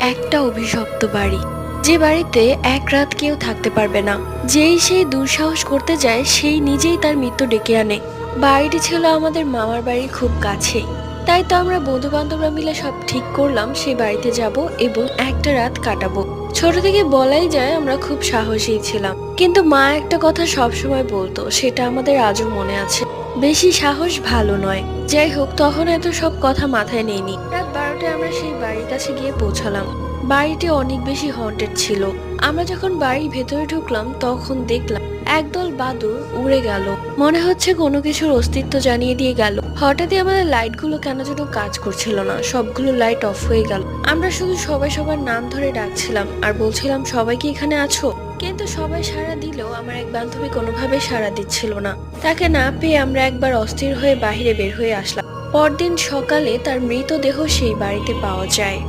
একটা অভিশপ্ত বাড়ি, যে বাড়িতে এক রাত কেউ থাকতে পারবে না। যেই সেই দুঃসাহস করতে যায় সেই নিজেই তার মৃত্যু ডেকে আনে। বাড়িটি ছিল আমাদের মামার বাড়ির খুব কাছেই। তাই তো আমরা বন্ধু বান্ধবরা মিলে সব ঠিক করলাম সেই বাড়িতে যাব এবং একটা রাত কাটাবো। ছোট থেকে বলাই যায় আমরা খুব সাহসী ছিলাম, কিন্তু মা একটা কথা সব সময় বলতো, সেটা আমাদের আজও মনে আছে, বেশি সাহস ভালো নয়। যাই হোক, তখন এত সব কথা মাথায় নেইনি। রাত 12টায় আমরা সেই বাড়ির কাছে গিয়ে পৌঁছালাম। বাড়িটি অনেক বেশি হন্টেড ছিল। আমরা যখন বাড়ির ভেতরে ঢুকলাম তখন দেখলাম একদল বাদুড় উড়ে গেল, মনে হচ্ছে কোনো কিছুর অস্তিত্ব জানিয়ে দিয়ে গেল। হঠাৎই আমাদের লাইটগুলো কেন যেন কাজ করছিল না, সবগুলো লাইট অফ হয়ে গেল। আমরা শুধু সবাই সবার নাম ধরে ডাকছিলাম আর বলছিলাম সবাই কি এখানে আছো, কিন্তু সবাই সাড়া দিলেও আমার এক বান্ধবী কোনোভাবে সাড়া দিচ্ছিল না। তাকে না পেয়ে আমরা একবার অস্থির হয়ে বাইরে বের হয়ে আসলাম। পরদিন সকালে তার মৃতদেহ সেই বাড়িতে পাওয়া যায়।